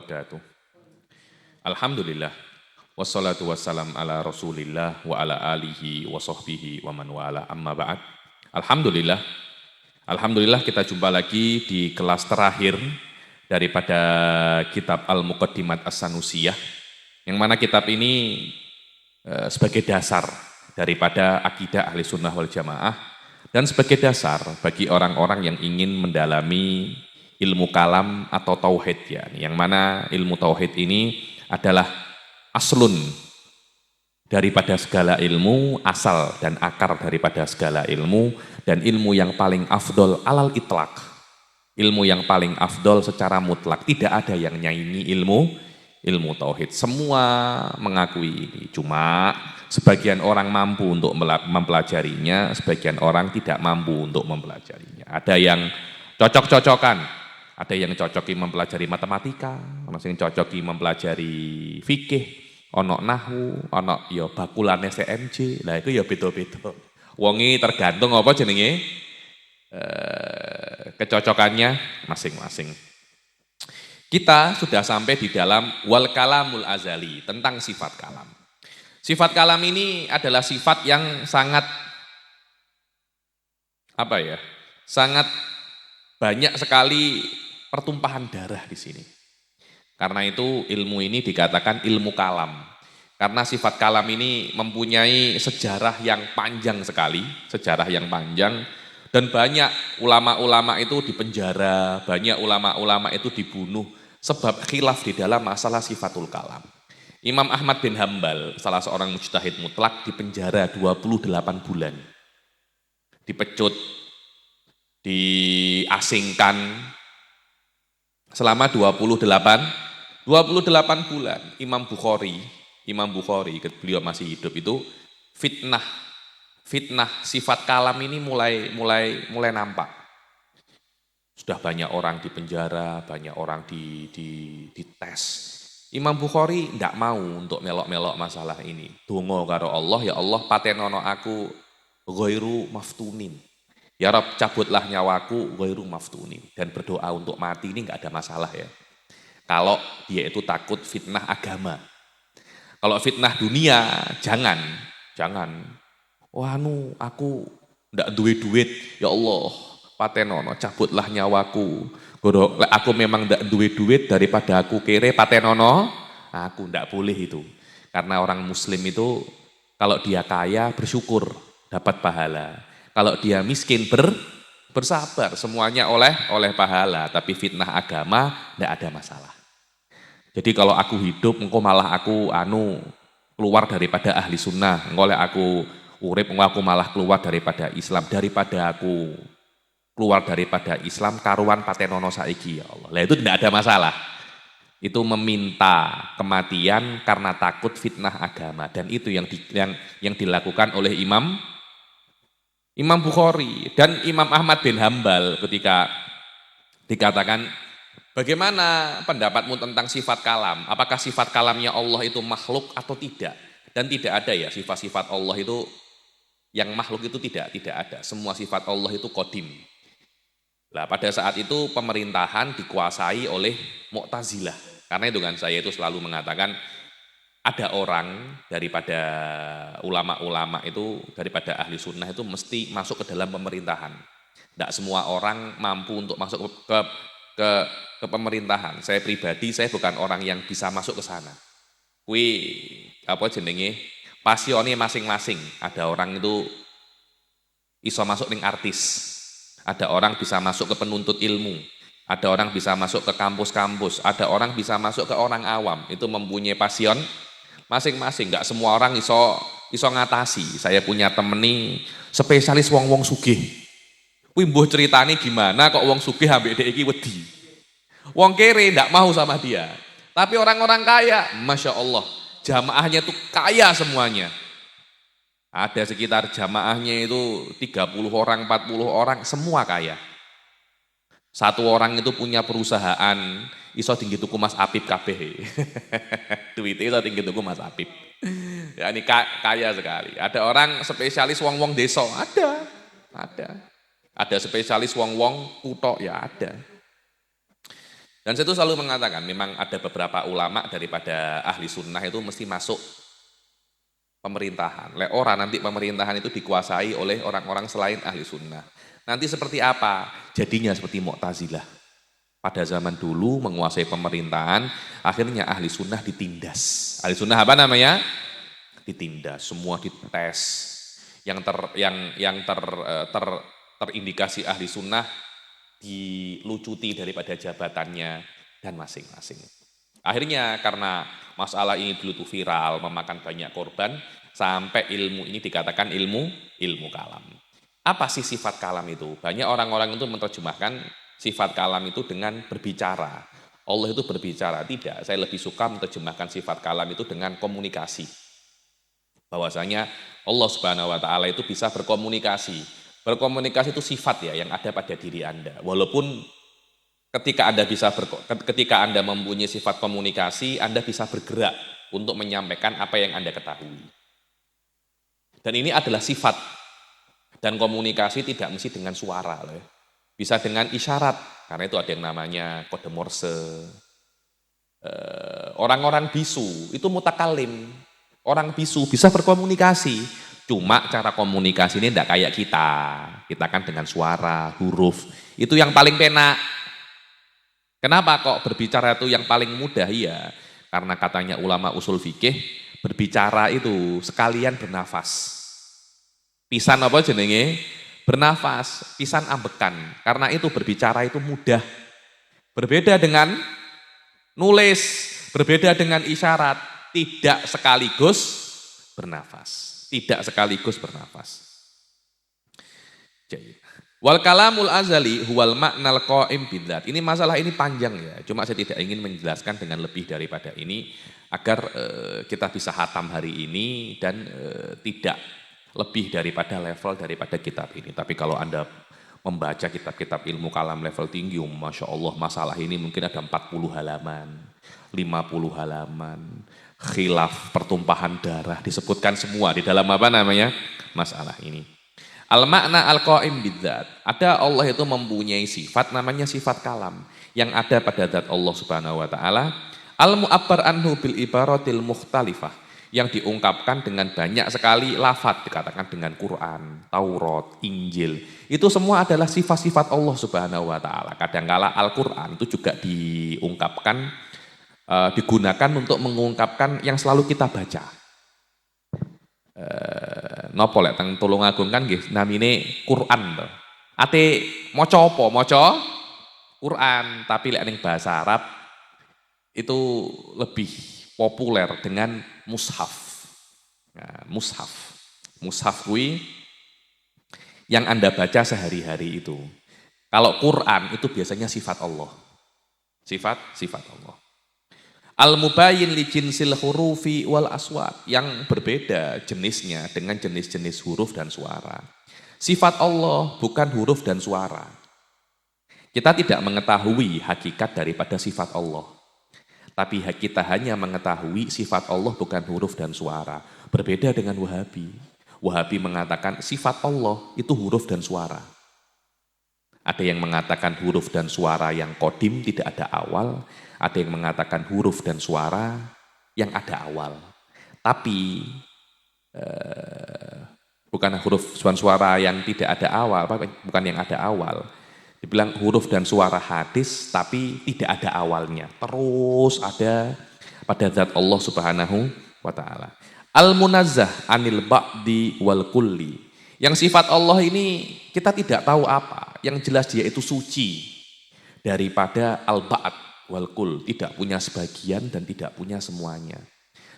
wabarakatuh. Alhamdulillah. Wassalatu wassalam ala rasulillah wa ala alihi wa sahbihi wa man wala amma ba'd. Alhamdulillah. Alhamdulillah kita jumpa lagi di kelas terakhir daripada kitab Al-Muqaddimat As-Sanusiyah. Yang mana kitab ini sebagai dasar daripada akidah ahli sunnah wal jamaah dan sebagai dasar bagi orang-orang yang ingin mendalami ilmu kalam atau tauhid ya. Yang mana ilmu tauhid ini adalah aslun daripada segala ilmu, asal dan akar daripada segala ilmu, dan ilmu yang paling afdol alal itlaq, ilmu yang paling afdol secara mutlak. Tidak ada yang nyaingi ilmu tauhid, semua mengakui ini. Cuma sebagian orang mampu untuk mempelajarinya, sebagian orang tidak mampu untuk mempelajarinya. Ada yang cocok-cocokan, ada yang cocoki mempelajari matematika, ada yang cocoki mempelajari fikih, ono nahu, ono ya bakulane CMJ, lah itu ya beda-beda. Wongi tergantung apa jenenge kecocokannya masing-masing. Kita sudah sampai di dalam wal kalamul azali, tentang sifat kalam. Sifat kalam ini adalah sifat yang sangat sangat banyak sekali pertumpahan darah di sini. Karena itu ilmu ini dikatakan ilmu kalam. Karena sifat kalam ini mempunyai sejarah yang panjang sekali, sejarah yang panjang, dan banyak ulama-ulama itu dipenjara, banyak ulama-ulama itu dibunuh sebab khilaf di dalam masalah sifatul kalam. Imam Ahmad bin Hambal, salah seorang mujtahid mutlak, dipenjara 28 bulan. Dipecut, diasingkan selama 28 bulan. Imam Bukhari, beliau masih hidup itu fitnah sifat kalam ini mulai nampak. Sudah banyak orang dipenjara, banyak orang dites. Imam Bukhari tidak mau untuk melok-melok masalah ini. Dongo karo Allah, ya Allah patenono aku ghairu maftunin. Ya Rabb cabutlah nyawaku ghairu maftunin. Dan berdoa untuk mati ini enggak ada masalah ya. Kalau dia itu takut fitnah agama. Kalau fitnah dunia, jangan. Wah aku ndak duwe duit, ya Allah, patenono cabutlah nyawaku. Aku memang ndak duwe duit, daripada aku kere patenono, aku ndak boleh itu. Karena orang muslim itu kalau dia kaya bersyukur, dapat pahala. Kalau dia miskin bersabar, semuanya oleh pahala, tapi fitnah agama ndak ada masalah. Jadi kalau aku hidup, engkau malah aku keluar daripada ahli sunnah, engkau aku urip, engkau aku malah keluar daripada Islam, daripada aku keluar daripada Islam, karuan patenono saiki ya Allah. Lah itu tidak ada masalah. Itu meminta kematian karena takut fitnah agama, dan itu yang dilakukan oleh Imam Bukhari dan Imam Ahmad bin Hambal ketika dikatakan, bagaimana pendapatmu tentang sifat kalam? Apakah sifat kalamnya Allah itu makhluk atau tidak? Dan tidak ada ya sifat-sifat Allah itu yang makhluk itu tidak ada. Semua sifat Allah itu qadim. Nah, pada saat itu pemerintahan dikuasai oleh Mu'tazilah. Karena itu kan saya itu selalu mengatakan ada orang daripada ulama-ulama itu, daripada ahli sunnah itu mesti masuk ke dalam pemerintahan. Tidak semua orang mampu untuk masuk ke pemerintahan. Saya pribadi, saya bukan orang yang bisa masuk ke sana. Pasionnya masing-masing. Ada orang itu iso masuk ning artis. Ada orang bisa masuk ke penuntut ilmu. Ada orang bisa masuk ke kampus-kampus. Ada orang bisa masuk ke orang awam. Itu mempunyai pasion masing-masing. Enggak semua orang iso ngatasi. Saya punya temen nih spesialis wong-wong sugih. Kuwi mbuh ceritane gimana kok wong sugih ambek dhek iki wedi. Wong kere enggak mau sama dia. Tapi orang-orang kaya, Masya Allah, jamaahnya tuh kaya semuanya. Ada sekitar jamaahnya itu 30 orang, 40 orang, semua kaya. Satu orang itu punya perusahaan, iso tinggi tuku Mas Apip kabeh. Duitnya iso tinggi tuku Mas Apip. Ya ini kaya sekali. Ada orang spesialis wong-wong desa, ada. Ada spesialis wong-wong kutok, ya ada. Dan saya itu selalu mengatakan, memang ada beberapa ulama daripada ahli sunnah itu mesti masuk pemerintahan. Nanti pemerintahan itu dikuasai oleh orang-orang selain ahli sunnah. Nanti seperti apa? Jadinya seperti Mu'tazilah. Pada zaman dulu menguasai pemerintahan, akhirnya ahli sunnah ditindas. Ahli sunnah apa namanya? Ditindas, semua dites. Yang terindikasi ahli sunnah dilucuti daripada jabatannya dan masing-masing. Akhirnya karena masalah ini dulu tuh viral, memakan banyak korban, sampai ilmu ini dikatakan ilmu kalam. Apa sih sifat kalam itu? Banyak orang-orang itu menerjemahkan sifat kalam itu dengan berbicara. Allah itu berbicara. Tidak, saya lebih suka menerjemahkan sifat kalam itu dengan komunikasi. Bahwasanya Allah Subhanahu wa taala itu bisa berkomunikasi. Berkomunikasi itu sifat ya yang ada pada diri Anda. Walaupun ketika Anda mempunyai sifat komunikasi, Anda bisa bergerak untuk menyampaikan apa yang Anda ketahui. Dan ini adalah sifat. Dan komunikasi tidak mesti dengan suara loh ya. Bisa dengan isyarat, karena itu ada yang namanya kode Morse. Orang-orang bisu itu mutakalim. Orang bisu bisa berkomunikasi. Cuma cara komunikasi ini tidak kayak kita. Kita kan dengan suara, huruf. Itu yang paling penak. Kenapa kok berbicara itu yang paling mudah? Iya, karena katanya ulama usul fikih, berbicara itu sekalian bernafas. Pisan apa jenenge? Bernafas, pisan ambekan. Karena itu berbicara itu mudah. Berbeda dengan nulis, berbeda dengan isyarat, tidak sekaligus bernafas. Tidak sekaligus bernafas. Wal kalamul azali huwal maknal qaim bidzat. Ini masalah ini panjang ya. Cuma saya tidak ingin menjelaskan dengan lebih daripada ini agar kita bisa hatam hari ini dan tidak lebih daripada level daripada kitab ini. Tapi kalau Anda membaca kitab-kitab ilmu kalam level tinggi, Masya Allah masalah ini mungkin ada 40 halaman, 50 halaman. Khilaf, pertumpahan darah, disebutkan semua di dalam apa namanya masalah ini. Al-makna al-qaim bidzat. Ada Allah itu mempunyai sifat namanya sifat kalam yang ada pada zat Allah Subhanahu wa taala. Al-mu'abbar anhu bil ibaratil mukhtalifah, yang diungkapkan dengan banyak sekali lafadz, dikatakan dengan Quran, Taurat, Injil. Itu semua adalah sifat-sifat Allah Subhanahu wa taala. Kadangkala Al-Qur'an itu juga diungkapkan digunakan untuk mengungkapkan yang selalu kita baca. Nopo lek teng Tulungagung kan nggih namine Quran to. Ate maca apa? Maca Quran, tapi lek ning bahasa Arab itu lebih populer dengan mushaf. Nah, mushaf. Mushaf kuwi yang Anda baca sehari-hari itu. Kalau Quran itu biasanya sifat Allah. Sifat Allah. Al-mubayyin li jinsil hurufi wal aswat, yang berbeda jenisnya dengan jenis-jenis huruf dan suara. Sifat Allah bukan huruf dan suara. Kita tidak mengetahui hakikat daripada sifat Allah. Tapi kita hanya mengetahui sifat Allah bukan huruf dan suara. Berbeda dengan Wahabi. Wahabi mengatakan sifat Allah itu huruf dan suara. Ada yang mengatakan huruf dan suara yang kodim tidak ada awal. Ada yang mengatakan huruf dan suara yang ada awal. Tapi bukan huruf dan suara yang tidak ada awal, bukan yang ada awal. Dibilang huruf dan suara hadis tapi tidak ada awalnya. Terus ada pada zat Allah Subhanahu wa taala. Al-munazzah anil ba'di wal kulli. Yang sifat Allah ini kita tidak tahu apa. Yang jelas dia itu suci daripada al-ba'd wal kul, tidak punya sebagian dan tidak punya semuanya.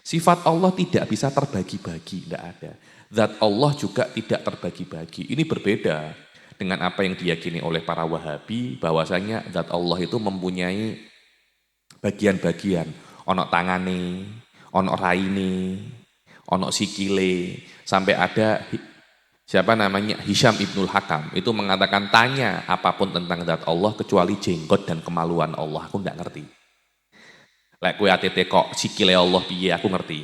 Sifat Allah tidak bisa terbagi-bagi, tidak ada. Zat Allah juga tidak terbagi-bagi. Ini berbeda dengan apa yang diyakini oleh para Wahabi, bahwasanya zat Allah itu mempunyai bagian-bagian. Ono tangane, ono raine, ono sikile, sampai ada siapa namanya Hisham Ibnul Hakam itu mengatakan, tanya apapun tentang zat Allah kecuali jenggot dan kemaluan Allah, aku enggak ngerti. Lek kowe atete kok sikile Allah piye, aku ngerti.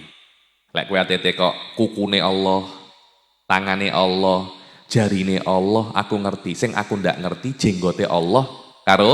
Lek kowe atete kok kukune Allah, tangane Allah, jarine Allah, aku ngerti. Sing aku enggak ngerti jenggote Allah karo